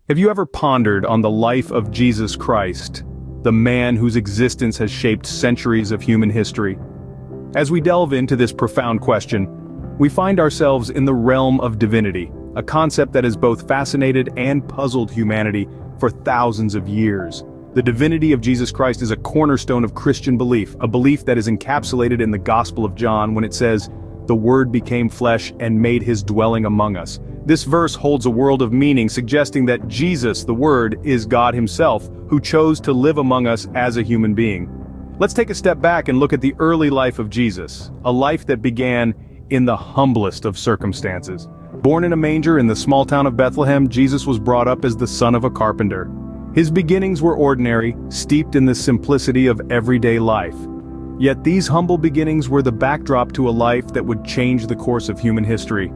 Have you ever pondered on the life of Jesus Christ, the man whose existence has shaped centuries of human history? As we delve into this profound question, we find ourselves in the realm of divinity, a concept that has both fascinated and puzzled humanity for thousands of years. The divinity of Jesus Christ is a cornerstone of Christian belief, a belief that is encapsulated in the Gospel of John when it says, "The Word became flesh and made his dwelling among us." This verse holds a world of meaning, suggesting that Jesus, the Word, is God himself, who chose to live among us as a human being. Let's take a step back and look at the early life of Jesus, a life that began in the humblest of circumstances. Born in a manger in the small town of Bethlehem, Jesus was brought up as the son of a carpenter. His beginnings were ordinary, steeped in the simplicity of everyday life. Yet these humble beginnings were the backdrop to a life that would change the course of human history.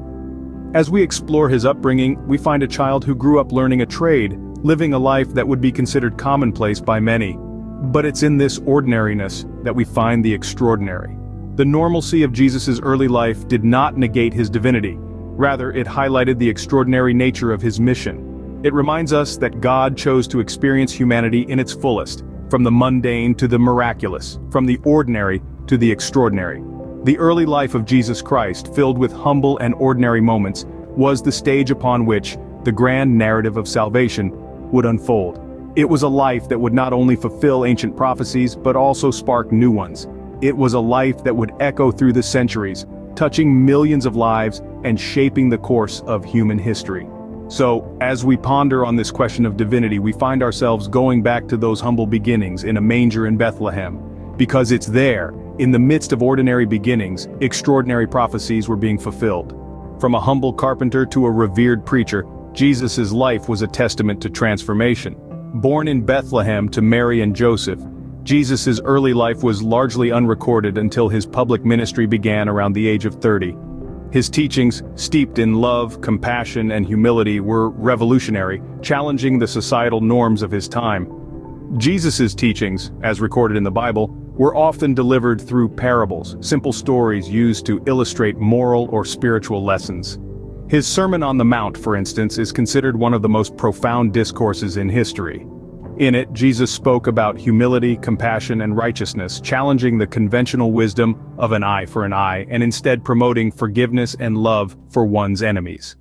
As we explore his upbringing, we find a child who grew up learning a trade, living a life that would be considered commonplace by many. But it's in this ordinariness that we find the extraordinary. The normalcy of Jesus' early life did not negate his divinity. Rather, it highlighted the extraordinary nature of his mission. It reminds us that God chose to experience humanity in its fullest, from the mundane to the miraculous, from the ordinary to the extraordinary. The early life of Jesus Christ, filled with humble and ordinary moments, was the stage upon which the grand narrative of salvation would unfold. It was a life that would not only fulfill ancient prophecies but also spark new ones. It was a life that would echo through the centuries, touching millions of lives and shaping the course of human history. So, as we ponder on this question of divinity, we find ourselves going back to those humble beginnings in a manger in Bethlehem. Because it's there, in the midst of ordinary beginnings, extraordinary prophecies were being fulfilled. From a humble carpenter to a revered preacher, Jesus' life was a testament to transformation. Born in Bethlehem to Mary and Joseph, Jesus' early life was largely unrecorded until his public ministry began around the age of 30. His teachings, steeped in love, compassion, and humility, were revolutionary, challenging the societal norms of his time. Jesus' teachings, as recorded in the Bible, were often delivered through parables, simple stories used to illustrate moral or spiritual lessons. His Sermon on the Mount, for instance, is considered one of the most profound discourses in history. In it, Jesus spoke about humility, compassion, and righteousness, challenging the conventional wisdom of an eye for an eye, and instead promoting forgiveness and love for one's enemies.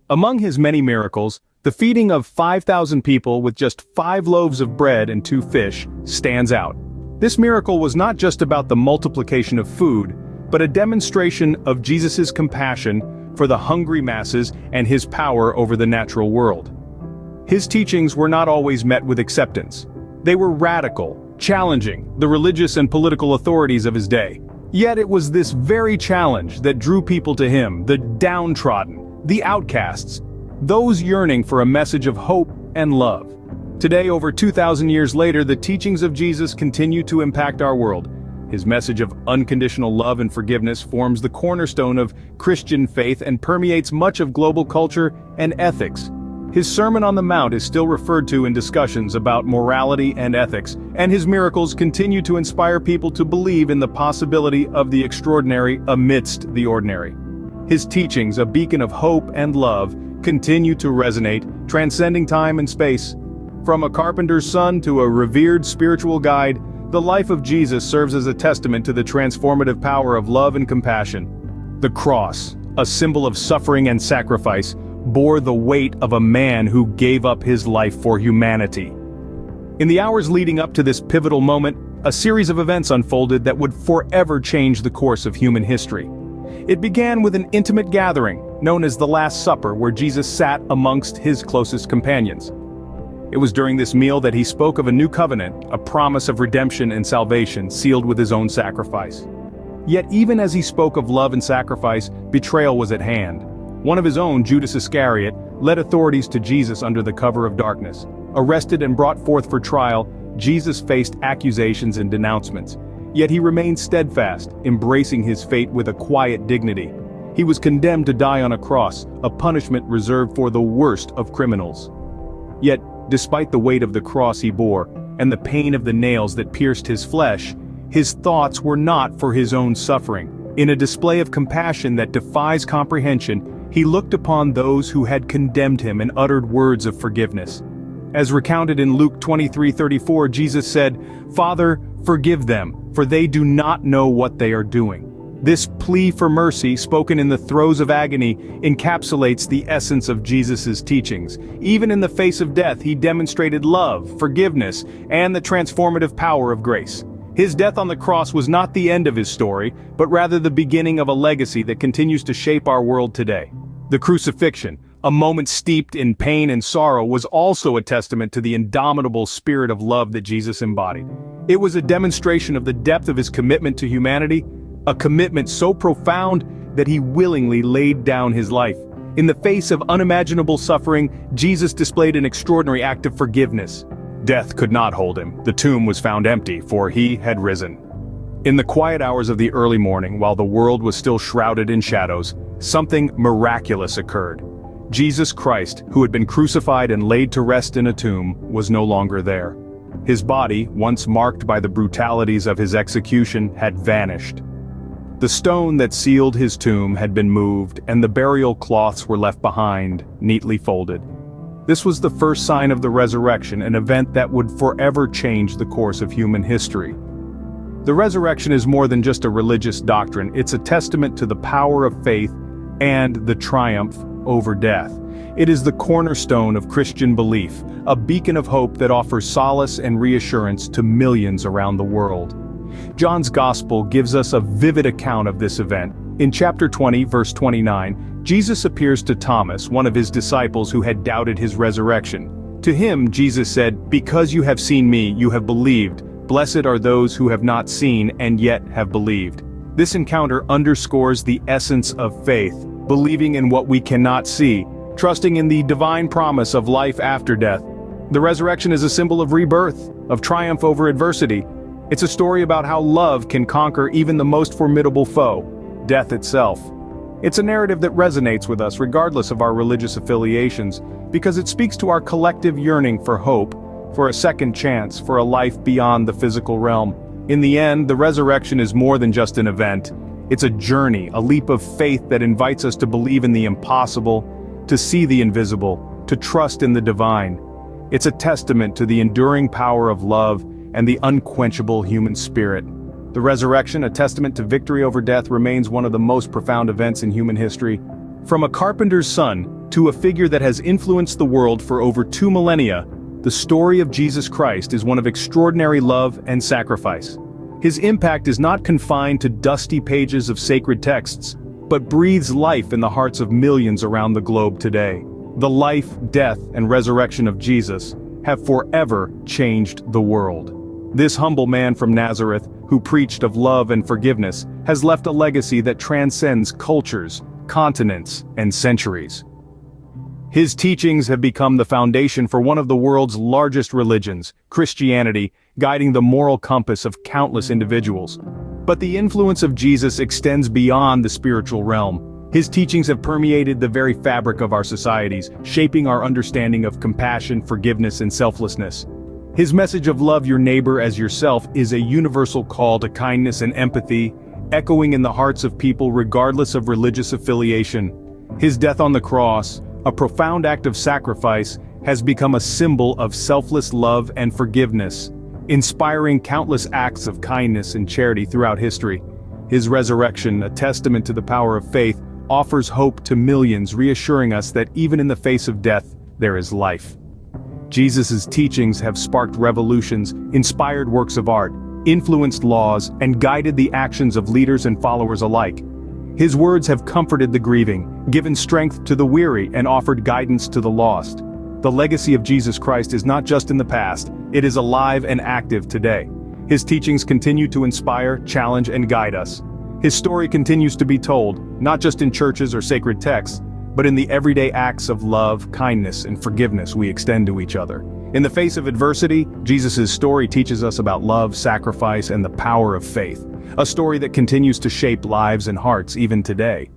Among his many miracles, the feeding of 5,000 people with just 5 loaves of bread and 2 fish stands out. This miracle was not just about the multiplication of food, but a demonstration of Jesus' compassion for the hungry masses and his power over the natural world. His teachings were not always met with acceptance. They were radical, challenging the religious and political authorities of his day. Yet it was this very challenge that drew people to him, the downtrodden, the outcasts, those yearning for a message of hope and love. Today, over 2,000 years later, the teachings of Jesus continue to impact our world. His message of unconditional love and forgiveness forms the cornerstone of Christian faith and permeates much of global culture and ethics. His Sermon on the Mount is still referred to in discussions about morality and ethics, and his miracles continue to inspire people to believe in the possibility of the extraordinary amidst the ordinary. His teachings, a beacon of hope and love, continue to resonate, transcending time and space. From a carpenter's son to a revered spiritual guide, the life of Jesus serves as a testament to the transformative power of love and compassion. The cross, a symbol of suffering and sacrifice, bore the weight of a man who gave up his life for humanity. In the hours leading up to this pivotal moment, a series of events unfolded that would forever change the course of human history. It began with an intimate gathering, known as the Last Supper, where Jesus sat amongst his closest companions. It was during this meal that he spoke of a new covenant, a promise of redemption and salvation sealed with his own sacrifice. Yet even as he spoke of love and sacrifice, betrayal was at hand. One of his own, Judas Iscariot, led authorities to Jesus under the cover of darkness. Arrested and brought forth for trial, Jesus faced accusations and denouncements. Yet he remained steadfast, embracing his fate with a quiet dignity. He was condemned to die on a cross, a punishment reserved for the worst of criminals. Yet, despite the weight of the cross he bore, and the pain of the nails that pierced his flesh, his thoughts were not for his own suffering. In a display of compassion that defies comprehension, he looked upon those who had condemned him and uttered words of forgiveness. As recounted in Luke 23:34, Jesus said, "Father, forgive them, for they do not know what they are doing." This plea for mercy, spoken in the throes of agony, encapsulates the essence of Jesus' teachings. Even in the face of death, he demonstrated love, forgiveness, and the transformative power of grace. His death on the cross was not the end of his story, but rather the beginning of a legacy that continues to shape our world today. The crucifixion, a moment steeped in pain and sorrow, was also a testament to the indomitable spirit of love that Jesus embodied. It was a demonstration of the depth of his commitment to humanity, a commitment so profound that he willingly laid down his life. In the face of unimaginable suffering, Jesus displayed an extraordinary act of forgiveness. Death could not hold him. The tomb was found empty, for he had risen. In the quiet hours of the early morning, while the world was still shrouded in shadows, something miraculous occurred. Jesus Christ, who had been crucified and laid to rest in a tomb, was no longer there. His body, once marked by the brutalities of his execution, had vanished. The stone that sealed his tomb had been moved, and the burial cloths were left behind, neatly folded. This was the first sign of the resurrection, an event that would forever change the course of human history. The resurrection is more than just a religious doctrine, it's a testament to the power of faith and the triumph over death. It is the cornerstone of Christian belief, a beacon of hope that offers solace and reassurance to millions around the world. John's Gospel gives us a vivid account of this event. In chapter 20, verse 29, Jesus appears to Thomas, one of his disciples who had doubted his resurrection. To him, Jesus said, "Because you have seen me, you have believed. Blessed are those who have not seen and yet have believed." This encounter underscores the essence of faith, believing in what we cannot see, trusting in the divine promise of life after death. The resurrection is a symbol of rebirth, of triumph over adversity. It's a story about how love can conquer even the most formidable foe, death itself. It's a narrative that resonates with us regardless of our religious affiliations, because it speaks to our collective yearning for hope, for a second chance, for a life beyond the physical realm. In the end, the resurrection is more than just an event. It's a journey, a leap of faith that invites us to believe in the impossible, to see the invisible, to trust in the divine. It's a testament to the enduring power of love and the unquenchable human spirit. The resurrection, a testament to victory over death, remains one of the most profound events in human history. From a carpenter's son to a figure that has influenced the world for over 2 millennia, the story of Jesus Christ is one of extraordinary love and sacrifice. His impact is not confined to dusty pages of sacred texts, but breathes life in the hearts of millions around the globe today. The life, death, and resurrection of Jesus have forever changed the world. This humble man from Nazareth, who preached of love and forgiveness, has left a legacy that transcends cultures, continents, and centuries. His teachings have become the foundation for one of the world's largest religions, Christianity, guiding the moral compass of countless individuals. But the influence of Jesus extends beyond the spiritual realm. His teachings have permeated the very fabric of our societies, shaping our understanding of compassion, forgiveness, and selflessness. His message of love your neighbor as yourself is a universal call to kindness and empathy, echoing in the hearts of people regardless of religious affiliation. His death on the cross, a profound act of sacrifice, has become a symbol of selfless love and forgiveness, inspiring countless acts of kindness and charity throughout history. His resurrection, a testament to the power of faith, offers hope to millions, reassuring us that even in the face of death, there is life. Jesus' teachings have sparked revolutions, inspired works of art, influenced laws, and guided the actions of leaders and followers alike. His words have comforted the grieving, given strength to the weary, and offered guidance to the lost. The legacy of Jesus Christ is not just in the past, it is alive and active today. His teachings continue to inspire, challenge, and guide us. His story continues to be told, not just in churches or sacred texts, but in the everyday acts of love, kindness, and forgiveness we extend to each other. In the face of adversity, Jesus' story teaches us about love, sacrifice, and the power of faith. A story that continues to shape lives and hearts even today.